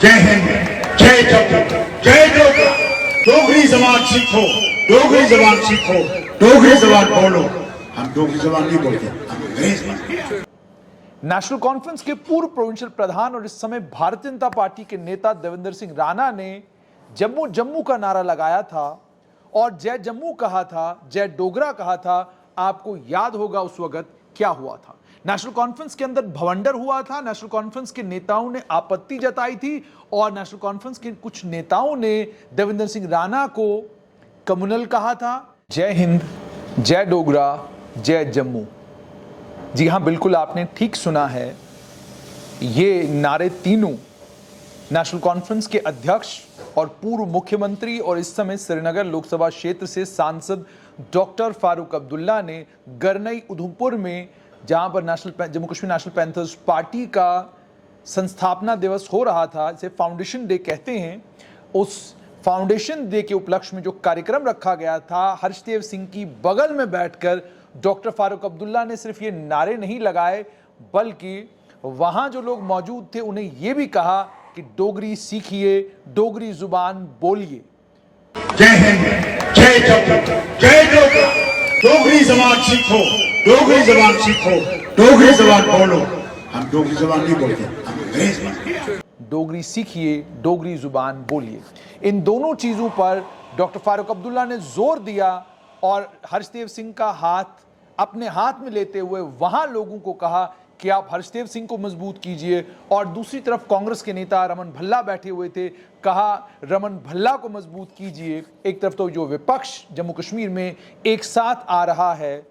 जय हिंद, जय जम्मू, जय डोगरा। डोगरी जबान सीखो, डोगरी जबान सीखो, डोगरी जबान बोलो। हम डोगरी जबान नहीं बोलते, हम अंग्रेज बोलते। नेशनल कॉन्फ्रेंस के पूर्व प्रोविंशियल प्रधान और इस समय भारतीय जनता पार्टी के नेता देवेंद्र सिंह राणा ने जम्मू जम्मू का नारा लगाया था और जय जम्मू कहा था, जय डोगरा कहा था। आपको याद होगा उस वक्त क्या हुआ था। नेशनल कॉन्फ्रेंस के अंदर भवंडर हुआ था। नेशनल कॉन्फ्रेंस के नेताओं ने आपत्ति जताई थी और नेशनल कॉन्फ्रेंस के कुछ नेताओं ने देवेंद्र सिंह राणा को कम्युनल कहा था। जय हिंद, जय डोगरा, जय जम्मू। जी हां, बिल्कुल आपने ठीक सुना है। ये नारे तीनों नेशनल कॉन्फ्रेंस के अध्यक्ष और पूर्व मुख्यमंत्री और इस समय श्रीनगर लोकसभा क्षेत्र से सांसद डॉक्टर फारूक अब्दुल्ला ने गरनई उधमपुर में, जहां पर Jammu Kashmir national panthers party का संस्थापना दिवस हो रहा था, इसे फाउंडेशन डे कहते हैं, उस फाउंडेशन डे के उपलक्ष्य में जो कार्यक्रम रखा गया था, हर्षदेव सिंह की बगल में बैठकर डॉक्टर फारूक अब्दुल्ला ने सिर्फ ये नारे नहीं लगाए, बल्कि वहां जो लोग मौजूद थे उन्हें यह भी कहा कि डोगरी सीखिए, डोगरी जुबान बोलिए। जय हिंद, जय जम्मू, जय डोगरा। डोगरी जबान सीखो, डोगरी जबान सीखो, डोगरी जबान बोलो। हम डोगरी जबान नहीं बोलते, हम अंग्रेज बोलते। डोगरी सीखिए, डोगरी जुबान बोलिए। इन दोनों चीजों पर डॉक्टर फारूक अब्दुल्ला ने जोर दिया और हर्षदेव सिंह का हाथ अपने हाथ में लेते हुए वहां लोगों को कहा कि आप हर्षदेव सिंह को मजबूत कीजिए। और दूसरी तरफ कांग्रेस के नेता रमन भल्ला बैठे हुए थे, कहा रमन भल्ला को मजबूत कीजिए। एक तरफ तो जो विपक्ष जम्मू कश्मीर में एक साथ आ रहा है,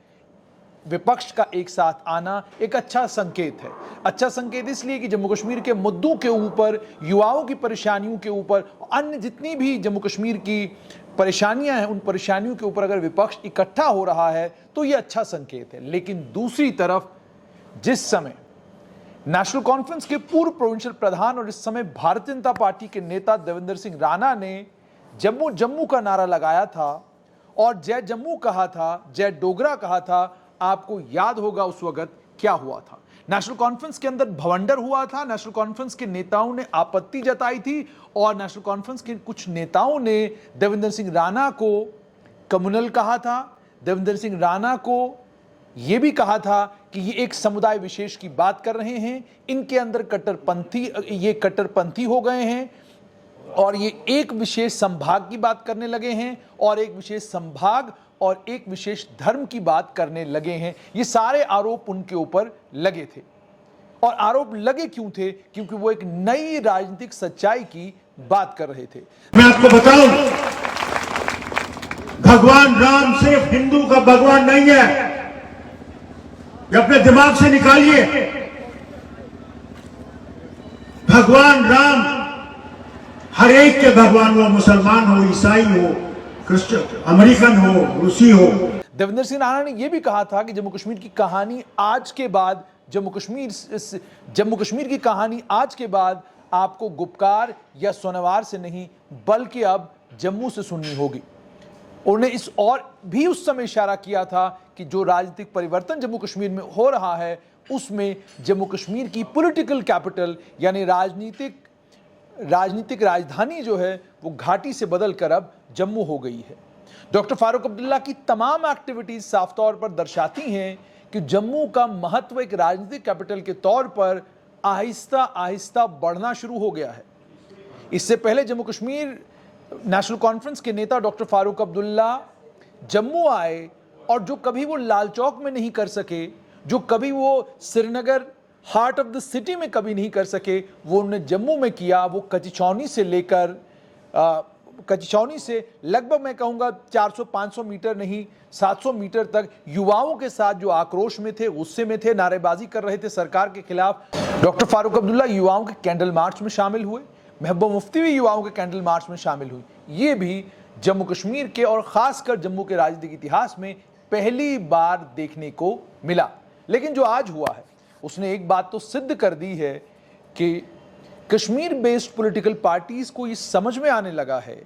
विपक्ष का एक साथ आना एक अच्छा संकेत है। अच्छा संकेत इसलिए कि जम्मू कश्मीर के मुद्दों के ऊपर, युवाओं की परेशानियों के ऊपर, अन्य जितनी भी जम्मू कश्मीर की परेशानियां हैं, उन परेशानियों के ऊपर अगर विपक्ष इकट्ठा हो रहा है तो यह अच्छा संकेत है। लेकिन दूसरी तरफ जिस समय नेशनल कॉन्फ्रेंस के पूर्व प्रोविंशियल प्रधान और इस समय भारतीय जनता पार्टी के नेता देवेंद्र सिंह राणा ने जम्मू जम्मू का नारा लगाया था और जय जम्मू कहा था, जय डोगरा कहा था, आपको याद होगा उस वक्त क्या हुआ था। नेशनल कॉन्फ्रेंस के अंदर भवंडर हुआ था। नेशनल कॉन्फ्रेंस के नेताओं ने आपत्ति जताई थी और नेशनल कॉन्फ्रेंस के कुछ नेताओं ने देवेंद्र सिंह राणा को कम्युनल कहा था। देवेंद्र सिंह राणा को यह भी कहा था कि ये एक समुदाय विशेष की बात कर रहे हैं, इनके अंदर कट्टरपंथी हो गए हैं और ये एक विशेष संभाग की बात करने लगे हैं और एक विशेष संभाग और एक विशेष धर्म की बात करने लगे हैं। ये सारे आरोप उनके ऊपर लगे थे। और आरोप लगे क्यों थे? क्योंकि वो एक नई राजनीतिक सच्चाई की बात कर रहे थे। मैं आपको बताऊं, भगवान राम सिर्फ हिंदू का भगवान नहीं है, ये अपने दिमाग से निकालिए। भगवान राम हर एक के भगवान हो, मुसलमान हो, ईसाई हो, क्रिश्चियन, अमेरिकन हो, रूसी हो। देवेंद्र सिंह राणा ने यह भी कहा था कि जम्मू कश्मीर की कहानी आज के बाद जम्मू कश्मीर की कहानी आज के बाद आपको गुपकार या सोनवार से नहीं बल्कि अब जम्मू से सुननी होगी। उन्होंने इस और भी उस समय इशारा किया था कि जो राजनीतिक परिवर्तन जम्मू कश्मीर में हो रहा है उसमें जम्मू कश्मीर की पॉलिटिकल कैपिटल यानी राजनीतिक राजधानी जो है वो घाटी से बदलकर अब जम्मू हो गई है। डॉक्टर फारूक अब्दुल्ला की तमाम एक्टिविटीज साफ तौर पर दर्शाती हैं कि जम्मू का महत्व एक राजनीतिक कैपिटल के तौर पर आहिस्ता आहिस्ता बढ़ना शुरू हो गया है। इससे पहले जम्मू कश्मीर नेशनल कॉन्फ्रेंस के नेता डॉक्टर फारूक अब्दुल्ला जम्मू आए और जो कभी वो लाल चौक में नहीं कर सके, जो कभी वो Srinagar heart of the city में कभी नहीं कर सके, वो उन्होंने जम्मू में किया। वो कचिचौनी से लगभग मैं कहूँगा 400-500 मीटर नहीं 700 मीटर तक युवाओं के साथ जो आक्रोश में थे, गुस्से में थे, नारेबाजी कर रहे थे सरकार के खिलाफ, डॉक्टर फारूक अब्दुल्ला युवाओं के कैंडल मार्च में शामिल हुए। महबूबा मुफ्ती भी युवाओं के कैंडल मार्च में शामिल हुई। ये भी जम्मू कश्मीर के और खासकर जम्मू के राजनीतिक इतिहास में पहली बार देखने को मिला। लेकिन जो आज हुआ है उसने एक बात तो सिद्ध कर दी है कि कश्मीर बेस्ड पॉलिटिकल पार्टीज को ये समझ में आने लगा है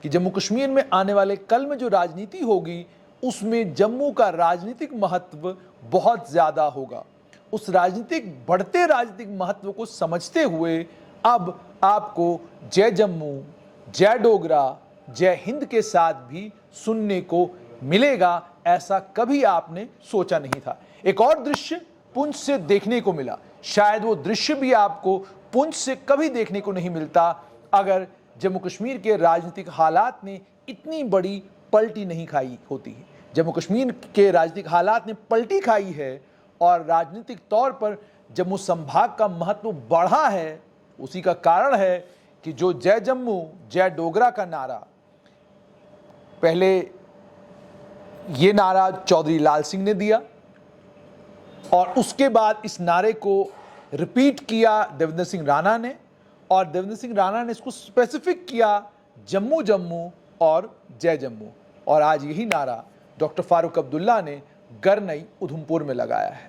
कि जम्मू कश्मीर में आने वाले कल में जो राजनीति होगी उसमें जम्मू का राजनीतिक महत्व बहुत ज्यादा होगा। उस बढ़ते राजनीतिक महत्व को समझते हुए अब आपको जय जम्मू, जय डोगरा, जय हिंद के साथ भी सुनने को मिलेगा। ऐसा कभी आपने सोचा नहीं था। एक और दृश्य पुंछ से देखने को मिला। शायद वो दृश्य भी आपको पुंछ से कभी देखने को नहीं मिलता अगर जम्मू कश्मीर के राजनीतिक हालात ने इतनी बड़ी पलटी नहीं खाई होती है। जम्मू कश्मीर के राजनीतिक हालात ने पलटी खाई है और राजनीतिक तौर पर जम्मू संभाग का महत्व बढ़ा है। उसी का कारण है कि जो जय जम्मू जय डोगरा का नारा, पहले ये नारा चौधरी लाल सिंह ने दिया और उसके बाद इस नारे को रिपीट किया देवेंद्र सिंह राणा ने, और देवेंद्र सिंह राणा ने इसको स्पेसिफिक किया जम्मू जम्मू और जय जम्मू। और आज यही नारा डॉक्टर फारूक अब्दुल्ला ने गरनई उधमपुर में लगाया है।